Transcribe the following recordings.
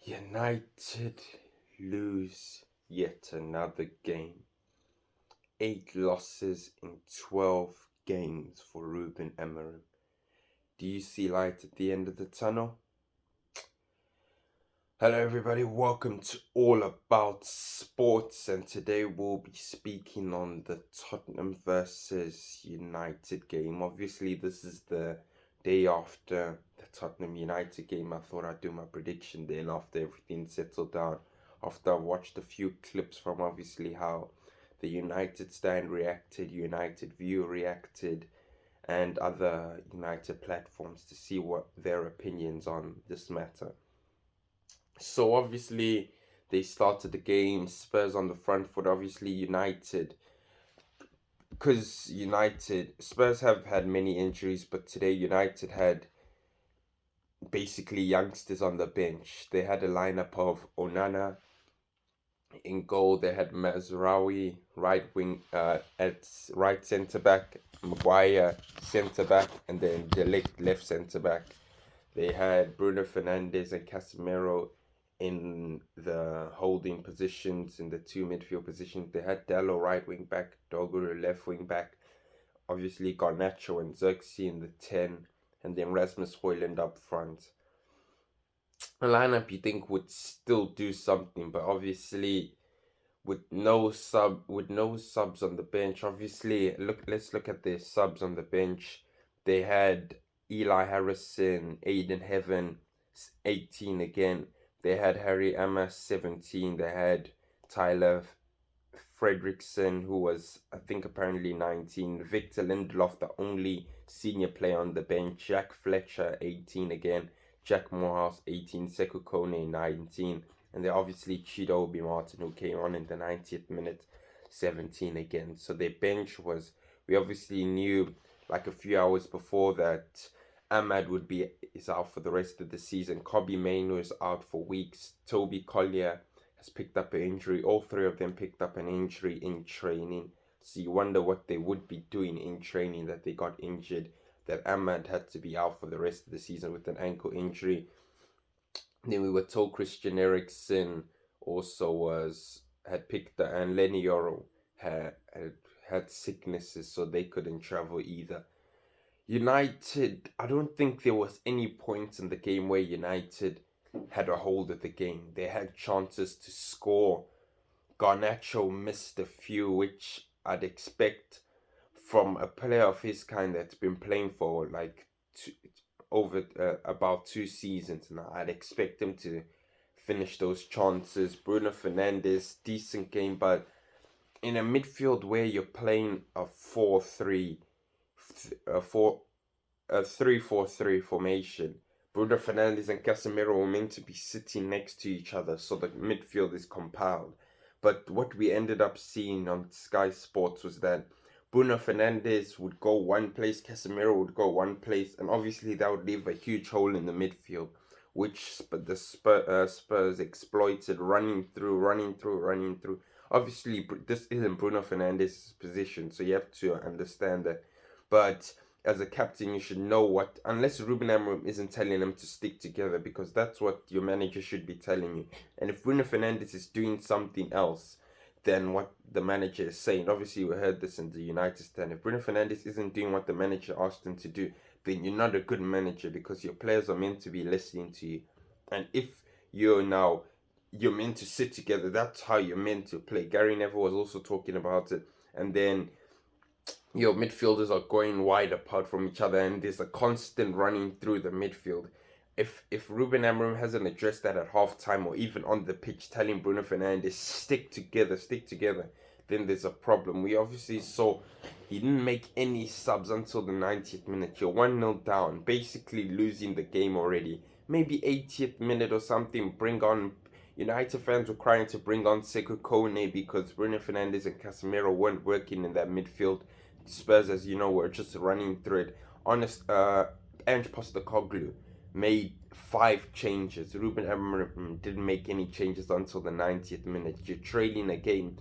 United lose yet another game. 8 losses in 12 games for Ruben Amorim. Do you see light at the end of the tunnel? Hello everybody, welcome to All About Sports, and today we'll be speaking on the Tottenham versus United game. Obviously this is the day after the Tottenham United game. I thought I'd do my prediction then after everything settled down, after I watched a few clips from obviously how the United Stand reacted, United View reacted, and other United platforms to see what their opinions on this matter. So obviously they started the game, Spurs on the front foot. Obviously Spurs have had many injuries, but today United had basically youngsters on the bench. They had a lineup of Onana in goal. They had Mazraoui right wing at right centre back, Maguire centre back, and then De Ligt left centre back. They had Bruno Fernandes and Casemiro in the holding positions, in the two midfield positions. They had Dalot right wing back, Doguru left wing back, obviously Garnacho and Xerxes in the 10, and then Rasmus Højlund up front. A lineup you think would still do something, but obviously with no subs on the bench. Obviously, let's look at their subs on the bench. They had Eli Harrison, Aiden Heaven, 18 again. They had Harry Amos, 17. They had Tyler Fredrickson, who was, I think, apparently 19. Victor Lindelof, the only senior player on the bench. Jack Fletcher, 18 again. Jack Morehouse, 18. Sekou Kone, 19. And then obviously Chido Obi Martin, who came on in the 90th minute, 17 again. So their bench was, we obviously knew like a few hours before that Ahmad is out for the rest of the season. Kobbie Mainoo is out for weeks. Toby Collier has picked up an injury. All three of them picked up an injury in training. So you wonder what they would be doing in training that they got injured, that Ahmad had to be out for the rest of the season with an ankle injury. Then we were told Christian Eriksen also had picked up, and Lenny Yoro had sicknesses, so they couldn't travel either. United, I don't think there was any point in the game where United had a hold of the game. They had chances to score. Garnacho missed a few, which I'd expect from a player of his kind that's been playing for like about 2 seasons now. I'd expect him to finish those chances. Bruno Fernandes, decent game, but in a midfield where you're playing a 3-4-3 formation, Bruno Fernandes and Casemiro were meant to be sitting next to each other, so the midfield is compiled. But what we ended up seeing on Sky Sports was that Bruno Fernandes would go one place, Casemiro would go one place, and obviously that would leave a huge hole in the midfield, which the Spurs exploited, running through. Obviously, this isn't Bruno Fernandes' position, so you have to understand that. But as a captain, you should know what, unless Ruben Amorim isn't telling them to stick together, because that's what your manager should be telling you. And if Bruno Fernandes is doing something else than what the manager is saying, obviously we heard this in the United Stand, if Bruno Fernandes isn't doing what the manager asked him to do, then you're not a good manager, because your players are meant to be listening to you. And if you're meant to sit together, that's how you're meant to play. Gary Neville was also talking about it. And then your midfielders are going wide apart from each other, and there's a constant running through the midfield. If Ruben Amorim hasn't addressed that at halftime or even on the pitch, telling Bruno Fernandes, stick together, then there's a problem. We obviously saw he didn't make any subs until the 90th minute. You're 1-0 down, basically losing the game already. Maybe 80th minute or something, bring on, United fans were crying to bring on Sekou Kone because Bruno Fernandes and Casemiro weren't working in that midfield. Spurs, as you know, were just running through it. Ange Postecoglou made 5 changes. Ruben Amorim didn't make any changes until the 90th minute. You're trailing a game.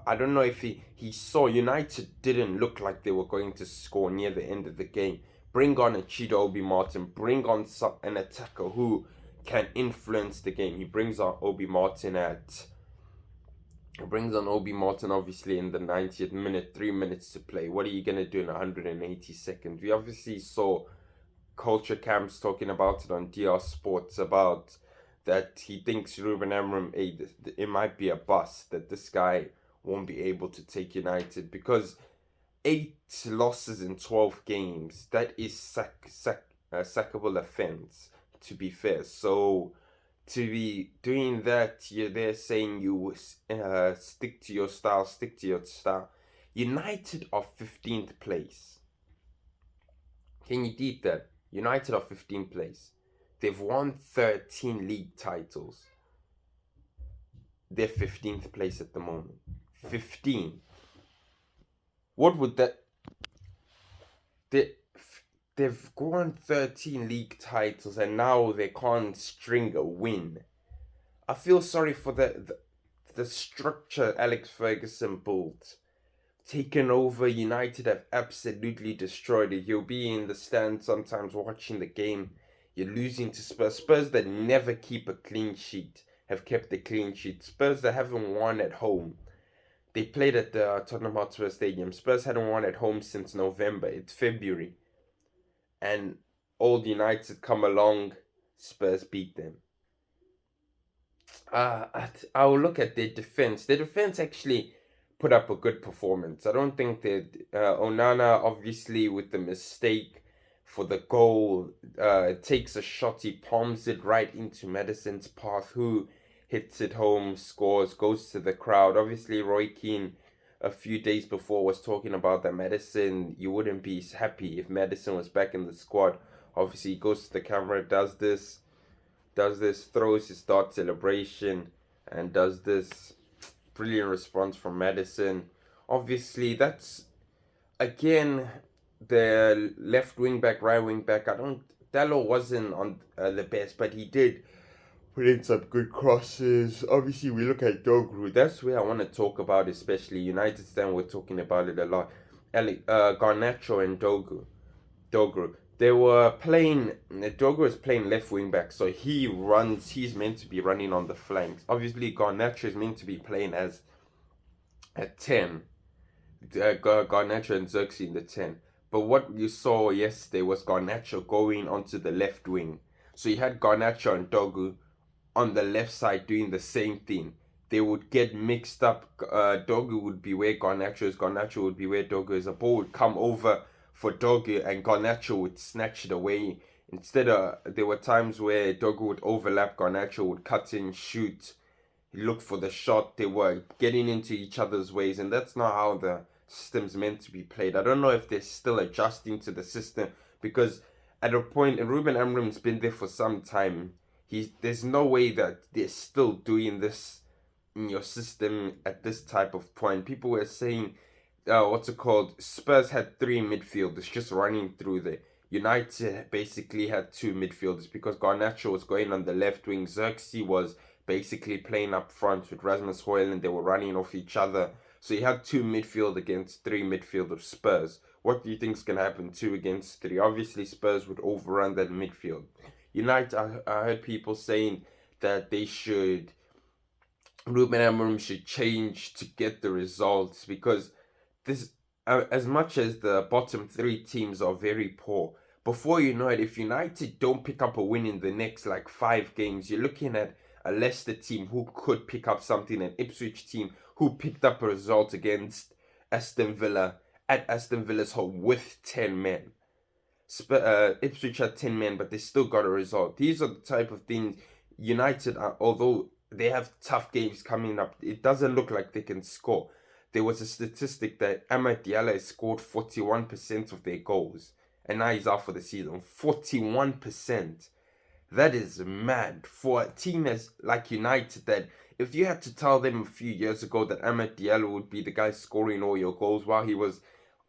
I don't know if he saw United didn't look like they were going to score near the end of the game. Bring on a Chido Obi Martin. Bring on an attacker who can influence the game. He brings on Obi Martin obviously in the 90th minute, 3 minutes to play. What are you going to do in 180 seconds? We obviously saw Culture Camps talking about it on DR Sports about that he thinks Ruben Amorim, it might be a bust, that this guy won't be able to take United because 8 losses in 12 games, that is sackable offense, to be fair. So to be doing that, you're there saying you stick to your style. United are 15th place. Can you deep that? United are 15th place. They've won 13 league titles. They're 15th place at the moment. 15. What would that... They've won 13 league titles and now they can't string a win. I feel sorry for the structure Alex Ferguson built. Taken over, United have absolutely destroyed it. You'll be in the stand sometimes watching the game. You're losing to Spurs. Spurs that never keep a clean sheet have kept a clean sheet. Spurs that haven't won at home. They played at the Tottenham Hotspur Stadium. Spurs hadn't won at home since November. It's February. And Old United come along. Spurs beat them. I'll look at their defense. Their defense actually put up a good performance. I don't think that Onana, obviously with the mistake for the goal, takes a shot, he palms it right into Maddison's path, who hits it home, scores, goes to the crowd. Obviously Roy Keane a few days before was talking about that Maddison, you wouldn't be happy if Maddison was back in the squad. Obviously he goes to the camera, does this, throws his start celebration, and does this brilliant response from Maddison. Obviously, that's again the left wing back, right wing back. Dallo wasn't on the best, but he did put in some good crosses. Obviously, we look at Dogru. That's where I want to talk about, especially United stand. We're talking about it a lot. Garnacho and Dogru. They were playing, Dogo was playing left wing back, so he's meant to be running on the flanks. Obviously, Garnacho is meant to be playing as a 10. Garnacho and Xerxes in the 10. But what you saw yesterday was Garnacho going onto the left wing. So you had Garnacho and Dogu on the left side doing the same thing. They would get mixed up. Dogu would be where Garnacho is. Garnacho would be where Dogu is. A ball would come over for Dogu and Garnacho would snatch it away. Instead there were times where Dogu would overlap, Garnacho would cut in, shoot, look for the shot. They were getting into each other's ways, and that's not how the system's meant to be played. I don't know if they're still adjusting to the system, because at a point, and Ruben Amorim's been there for some time, there's no way that they're still doing this in your system at this type of point. People were saying, Spurs had 3 midfielders just running through there. United basically had 2 midfielders because Garnacho was going on the left wing. Xerxes was basically playing up front with Rasmus Højlund, and they were running off each other. So you had 2 midfield against 3 midfield of Spurs. What do you think is going to happen 2 against 3? Obviously, Spurs would overrun that midfield. United, I heard people saying that Ruben Amorim should change to get the results, because this, as much as the bottom 3 teams are very poor, before you know it, if United don't pick up a win in the next 5 games, you're looking at a Leicester team who could pick up something, an Ipswich team who picked up a result against Aston Villa at Aston Villa's home with 10 men. Ipswich had 10 men, but they still got a result. These are the type of things United, although they have tough games coming up, it doesn't look like they can score. There was a statistic that Amad Diallo has scored 41% of their goals, and now he's out for the season. 41%. That is mad for a team like United, that if you had to tell them a few years ago that Amad Diallo would be the guy scoring all your goals while he was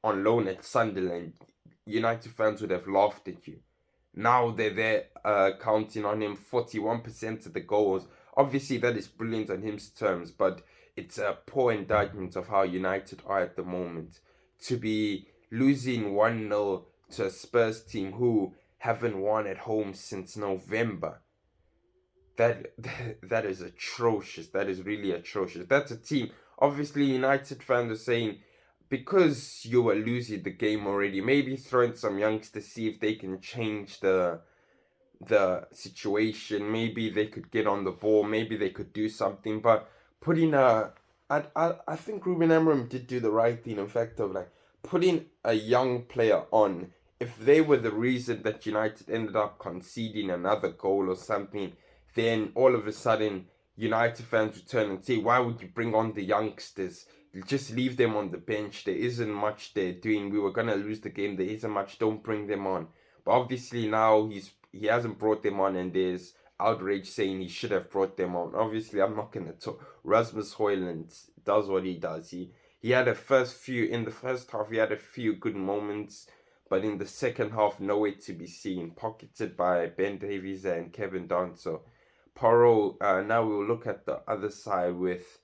on loan at Sunderland, United fans would have laughed at you. Now they're there counting on him, 41% of the goals. Obviously, that is brilliant on his terms, but it's a poor indictment of how United are at the moment. To be losing 1-0 to a Spurs team who haven't won at home since November. that that is atrocious. That is really atrocious. That's a team. Obviously, United fans are saying because you were losing the game already, maybe throw in some youngsters to see if they can change the situation. Maybe they could get on the ball. Maybe they could do something. But putting I think Ruben Amorim did do the right thing. In fact, of like putting a young player on. If they were the reason that United ended up conceding another goal or something, then all of a sudden United fans would turn and say, "Why would you bring on the youngsters? Just leave them on the bench. There isn't much they're doing. We were gonna lose the game. There isn't much. Don't bring them on." But obviously now he hasn't brought them on, and there's outrage saying he should have brought them on. Obviously, I'm not gonna talk. Rasmus Højlund does what he does. He had in the first half he had a few good moments, but in the second half nowhere to be seen. Pocketed by Ben Davies and Kevin Danso. Porro. Now we'll look at the other side with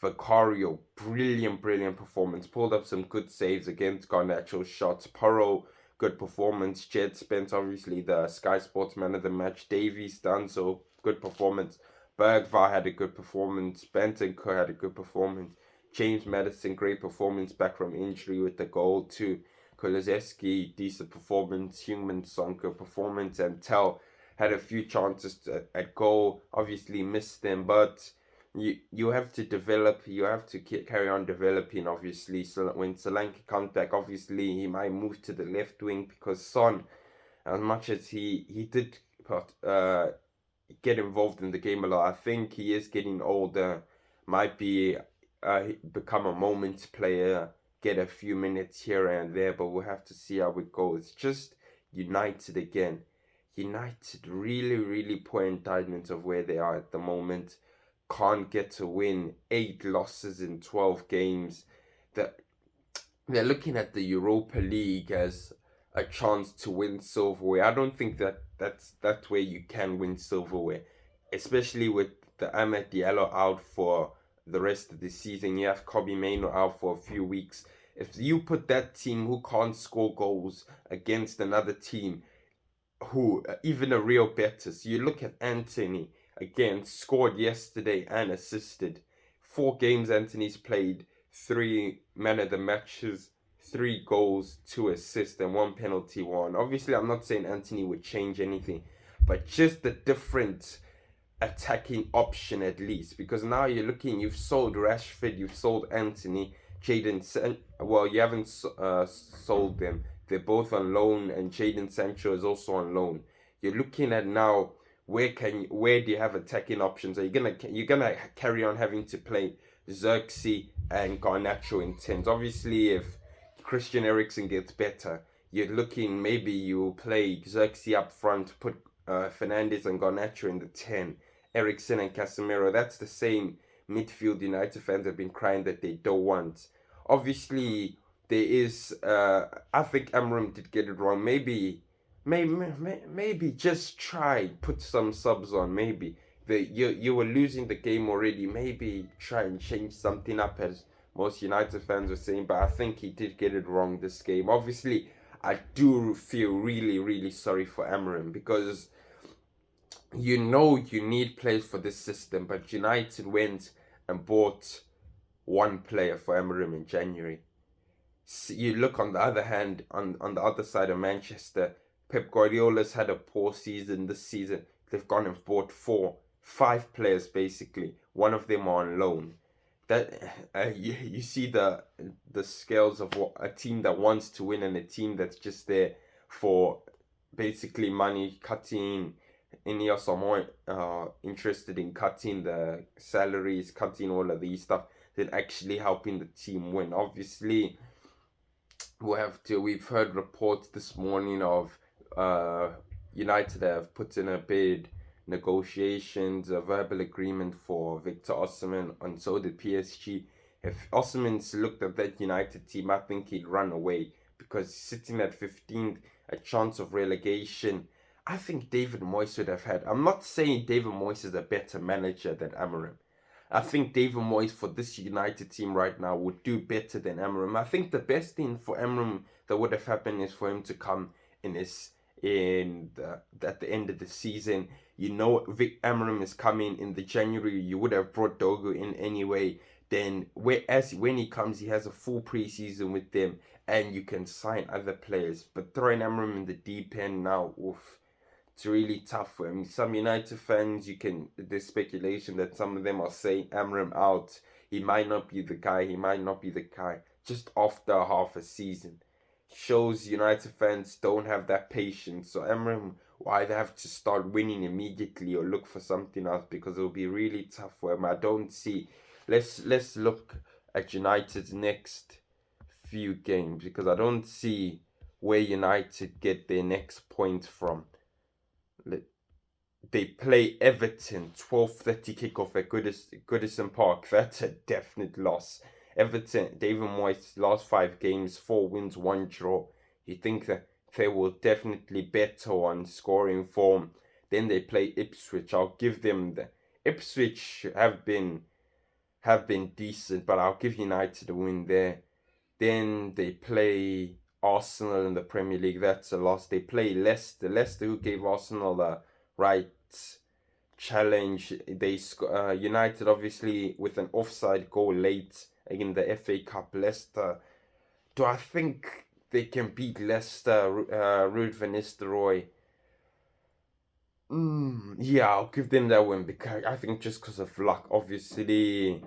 Vicario. Brilliant performance. Pulled up some good saves against Garnacho's shots. Porro, good performance. Jed Spence, obviously the Sky Sports Man of the Match. Davies done so, good performance. Bergvar had a good performance. Bentancur had a good performance. James Maddison, great performance back from injury with the goal too. Kulusevski, decent performance. Heung-min-son, good performance. And Tell had a few chances at goal. Obviously missed them, but you have to develop. You have to carry on developing. Obviously, so when Solanke comes back, obviously he might move to the left wing because Son, as much as he did get involved in the game a lot, I think he is getting older. Might be become a moments player, get a few minutes here and there, but we'll have to see how it goes. Just United again. United really poor indictment of where they are at the moment. Can't get to win. 8 losses in 12 games. They're looking at the Europa League as a chance to win silverware. I don't think that's where you can win silverware, especially with the Ahmed Diallo out for the rest of the season. You have Kobbie Mainoo out for a few weeks. If you put that team who can't score goals against another team who even a Real Betis, you look at Anthony again, scored yesterday and assisted. 4 games Anthony's played, 3 man of the matches, 3 goals, 2 assists, and 1 penalty won. Obviously, I'm not saying Anthony would change anything, but just the different attacking option at least. Because now you're looking, you've sold Rashford, you've sold Anthony, well, you haven't sold them. They're both on loan, and Jadon Sancho is also on loan. You're looking at now where do you have attacking options? Are you're gonna carry on having to play Xerxes and Garnacho in 10s? Obviously, if Christian Eriksen gets better, you're looking maybe you play Xerxes up front, put Fernandes and Garnacho in the 10, Eriksen and Casemiro. That's the same midfield United fans have been crying that they don't want. Obviously, there is. I think Amorim did get it wrong. Maybe just try put some subs on. Maybe you were losing the game already. Maybe try and change something up, as most United fans were saying. But I think he did get it wrong this game. Obviously, I do feel really sorry for Amorim, because you need players for this system, but United went and bought one player for Amorim in January. You look on the other hand, on the other side of Manchester, Pep Guardiola's had a poor season this season. They've gone and bought 5 players basically. One of them are on loan. That you see the scales of what a team that wants to win and a team that's just there for basically money, cutting. Ineos are more interested in cutting the salaries, cutting all of these stuff, than actually helping the team win. Obviously, we've heard reports this morning of United have put in a bid, negotiations, a verbal agreement for Victor Osimhen, and so did PSG. If Osimhen's looked at that United team, I think he'd run away, because sitting at 15th, a chance of relegation, I think David Moyes would have had. I'm not saying David Moyes is a better manager than Amorim. I think David Moyes for this United team right now would do better than Amorim. I think the best thing for Amorim that would have happened is for him to come in his at the end of the season. You know Vic Amorim is coming in the January. You would have brought Dogo in anyway. Then when he comes, he has a full preseason with them, and you can sign other players. But throwing Amorim in the deep end now, oof, it's really tough for him. Some United fans, there's speculation that some of them are saying Amorim out. He might not be the guy. He might not be the guy. Just after half a season, shows United fans don't have that patience. So Amorim will either have to start winning immediately or look for something else, because it will be really tough for him. I don't see. Let's look at United's next few games, because I don't see where United get their next point from. They play Everton, 12:30 kickoff at Goodison Park. That's a definite loss. Everton, David Moyes, last 5 games, 4 wins, 1 draw. You think that they will definitely better on scoring form. Then they play Ipswich. I'll give them the Ipswich have been decent, but I'll give United a win there. Then they play Arsenal in the Premier League. That's a loss. They play Leicester. Leicester, who gave Arsenal the right challenge. They United, obviously, with an offside goal late in the FA Cup. Leicester. Do I think they can beat Leicester? Ruud van Nistelrooy. Yeah, I'll give them that win, because I think just because of luck. Obviously,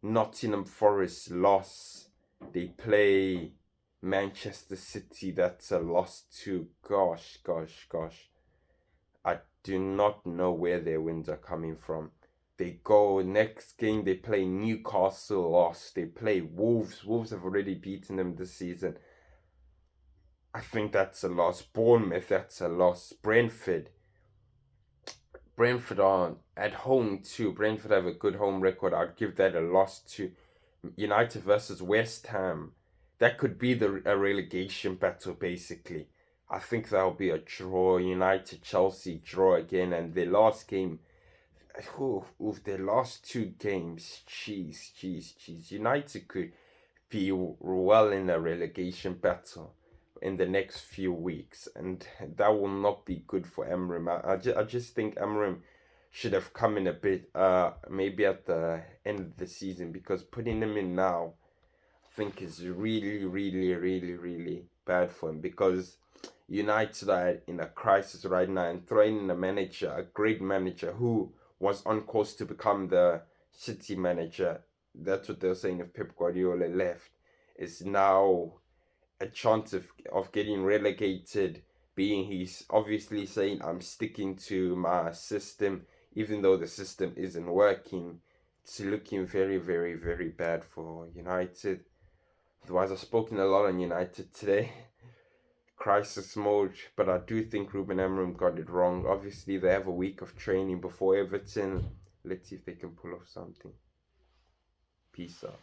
Nottingham Forest loss. They play Manchester City. That's a loss too. Gosh. I do not know where their wins are coming from. They go next game. They play Newcastle, lost. They play Wolves. Wolves have already beaten them this season. I think that's a loss. Bournemouth, that's a loss. Brentford are at home too. Brentford have a good home record. I'd give that a loss too. United versus West Ham. That could be a relegation battle, basically. I think that'll be a draw. United, Chelsea, draw again. And their last game, their last 2 games, jeez. United could be well in a relegation battle in the next few weeks, and that will not be good for Amorim. I just think Amorim should have come in a bit, maybe at the end of the season, because putting him in now, I think is really bad for him, because United are in a crisis right now, and throwing in a great manager who was on course to become the City manager. That's what they're saying if Pep Guardiola left. Is now a chance of getting relegated, being he's obviously saying I'm sticking to my system, even though the system isn't working. It's looking very bad for United. Otherwise, I've spoken a lot on United today. Crisis mode, but I do think Ruben Amorim got it wrong. Obviously, they have a week of training before Everton. Let's see if they can pull off something. Peace out.